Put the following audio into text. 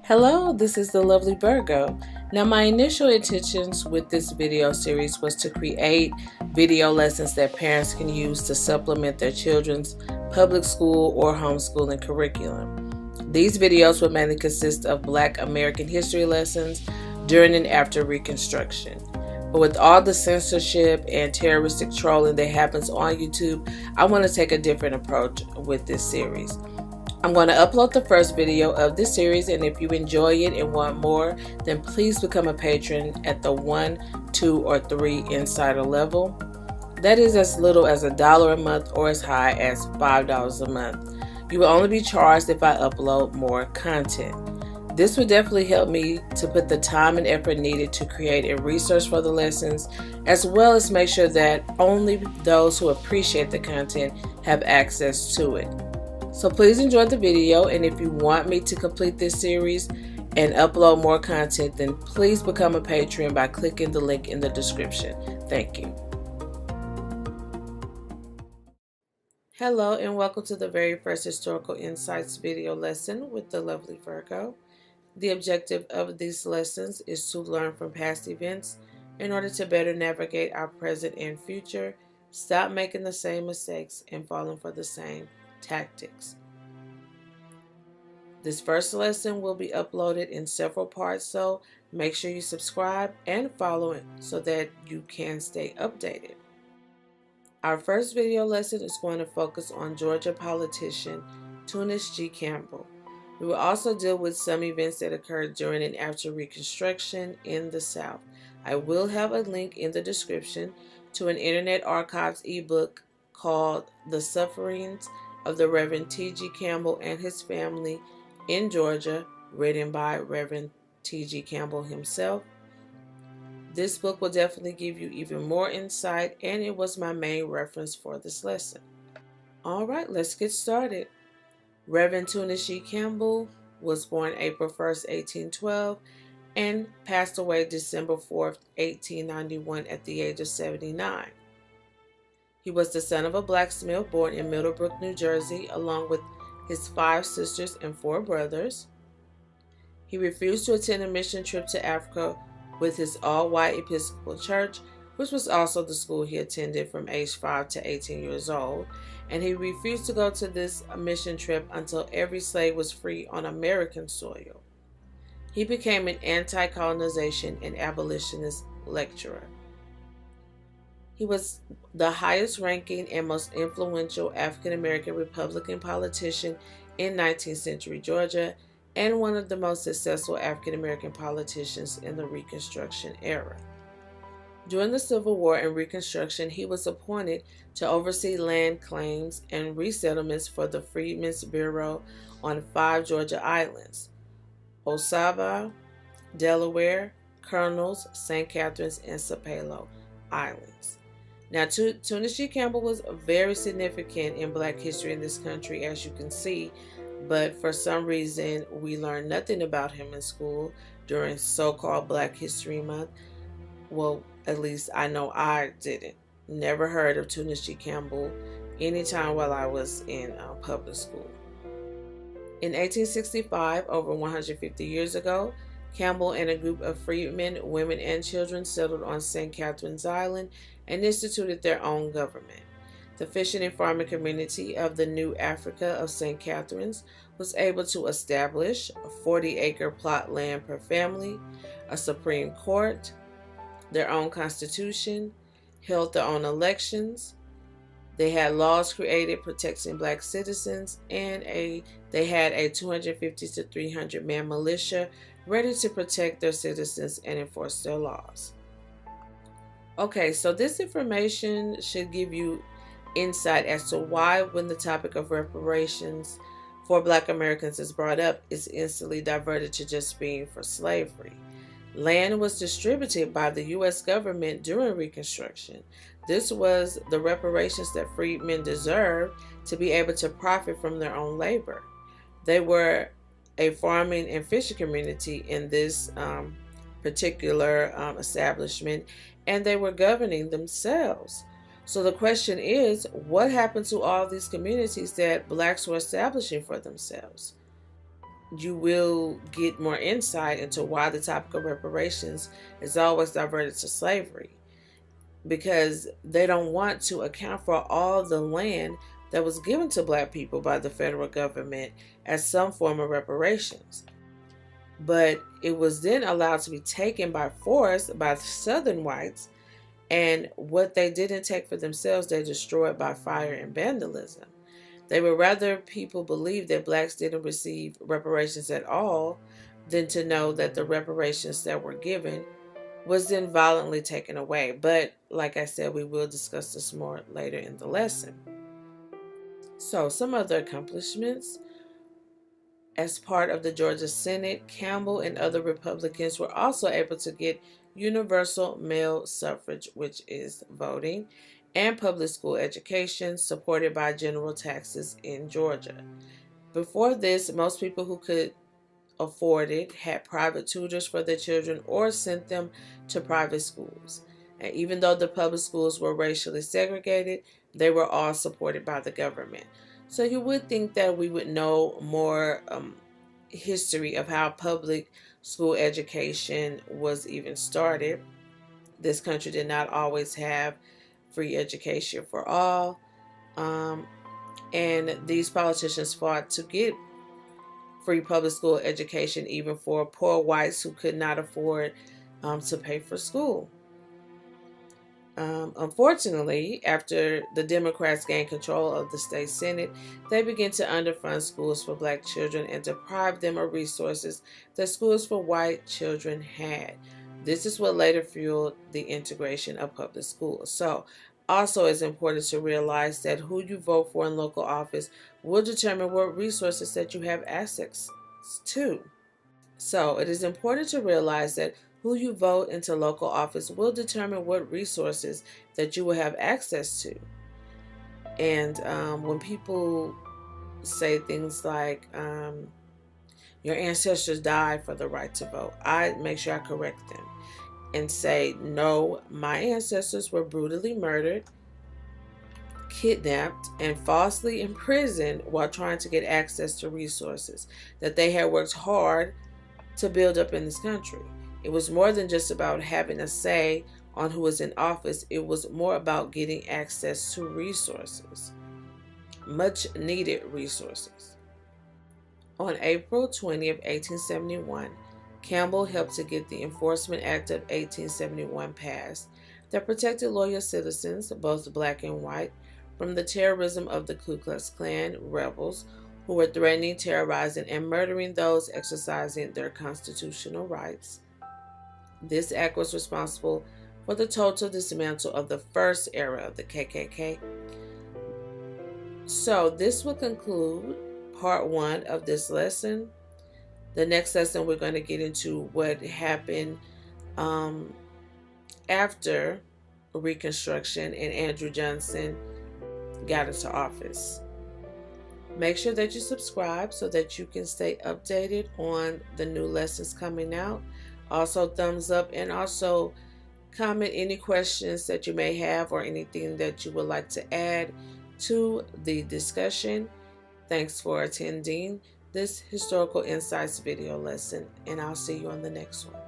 Hello, this is the lovely Virgo. Now, my initial intentions with this video series was to create video lessons that parents can use to supplement their children's public school or homeschooling curriculum. These videos would mainly consist of Black American history lessons during and after Reconstruction. But with all the censorship and terroristic trolling that happens on YouTube, I want to take a different approach with this series. I'm going to upload the first video of this series, and if you enjoy it and want more, then please become a patron at the 1, 2, or 3 insider level. That is as little as $1 a month or as high as $5 a month. You will only be charged if I upload more content. This would definitely help me to put the time and effort needed to create and research for the lessons, as well as make sure that only those who appreciate the content have access to it. So please enjoy the video, and if you want me to complete this series and upload more content, then please become a patron by clicking the link in the description. Thank you. Hello and welcome to the very first Historical Insights video lesson with the lovely Virgo. The objective of these lessons is to learn from past events in order to better navigate our present and future, stop making the same mistakes and falling for the same tactics. This first lesson will be uploaded in several parts, so make sure you subscribe and follow it so that you can stay updated. Our first video lesson is going to focus on Georgia politician Tunis Campbell. We will also deal with some events that occurred during and after Reconstruction in the South. I will have a link in the description to an Internet Archives ebook called The Sufferings of the Reverend T.G. Campbell and His Family in Georgia, written by Reverend T.G. Campbell himself. This book will definitely give you even more insight, and it was my main reference for this lesson. All right, let's get started. Reverend Tunis Campbell was born April 1st, 1812, and passed away December 4th, 1891 at the age of 79. He was the son of a blacksmith born in Middlebrook, New Jersey, along with his 5 sisters and 4 brothers. He refused to attend a mission trip to Africa with his all-white Episcopal Church, which was also the school he attended from age 5 to 18 years old, and he refused to go to this mission trip until every slave was free on American soil. He became an anti-colonization and abolitionist lecturer. He was the highest ranking and most influential African-American Republican politician in 19th century Georgia and one of the most successful African-American politicians in the Reconstruction era. During the Civil War and Reconstruction, he was appointed to oversee land claims and resettlements for the Freedmen's Bureau on 5 Georgia islands: Osaba, Delaware, Colonels, St. Catharines, and Sapelo Islands. Now, Tunis Campbell was very significant in Black history in this country, as you can see, but for some reason, we learned nothing about him in school during so-called Black History Month. Well, at least I know I didn't. Never heard of Tunis Campbell anytime while I was in public school. In 1865, over 150 years ago, Campbell and a group of freedmen, women, and children settled on St. Catharines Island and instituted their own government. The fishing and farming community of the New Africa of St. Catharines was able to establish a 40-acre plot land per family, a Supreme Court, their own constitution, held their own elections. They had laws created protecting Black citizens, and they had a 250 to 300 man militia ready to protect their citizens and enforce their laws. Okay, so this information should give you insight as to why, when the topic of reparations for Black Americans is brought up, it's instantly diverted to just being for slavery. Land was distributed by the U.S. government during Reconstruction. This was the reparations that freedmen deserved to be able to profit from their own labor. They were a farming and fishing community in this particular establishment, and they were governing themselves. So the question is, what happened to all these communities that Blacks were establishing for themselves? you will get more insight into why the topic of reparations is always diverted to slavery, because they don't want to account for all the land that was given to black people by the federal government as some form of reparations. But it was then allowed to be taken by force by the southern whites, and what they didn't take for themselves, they destroyed by fire and vandalism. They would rather people believe that blacks didn't receive reparations at all than to know that the reparations that were given was then violently taken away. But like I said, we will discuss this more later in the lesson. So, some other accomplishments. As part of the Georgia Senate, Campbell and other Republicans were also able to get universal male suffrage, which is voting, and public school education supported by general taxes in Georgia. Before this, most people who could afford it had private tutors for their children or sent them to private schools. And even though the public schools were racially segregated, they were all supported by the government. So you would think that we would know more history of how public school education was even started. This country did not always have free education for all. And these politicians fought to get free public school education even for poor whites who could not afford to pay for school. Unfortunately, after the Democrats gained control of the state Senate, they began to underfund schools for black children and deprive them of resources that schools for white children had. This is what later fueled the integration of public schools. So, also it's important to realize that who you vote for in local office will determine what resources that you have access to. So, it is important to realize that who you vote into local office will determine what resources that you will have access to. And when people say things like, your ancestors died for the right to vote, I make sure I correct them and say, no, my ancestors were brutally murdered, kidnapped, and falsely imprisoned while trying to get access to resources that they had worked hard to build up in this country. It was more than just about having a say on who was in office. It was more about getting access to resources, much needed resources. On April 20th, 1871, Campbell helped to get the Enforcement Act of 1871 passed that protected loyal citizens, both black and white, from the terrorism of the Ku Klux Klan rebels who were threatening, terrorizing, and murdering those exercising their constitutional rights. This act was responsible for the total dismantle of the first era of the KKK. So this will conclude part 1 of this lesson. The next lesson we're going to get into what happened after Reconstruction and Andrew Johnson got into office. Make sure that you subscribe so that you can stay updated on the new lessons coming out. Also, thumbs up, and also comment any questions that you may have or anything that you would like to add to the discussion. Thanks for attending this Historical Insights video lesson, and I'll see you on the next one.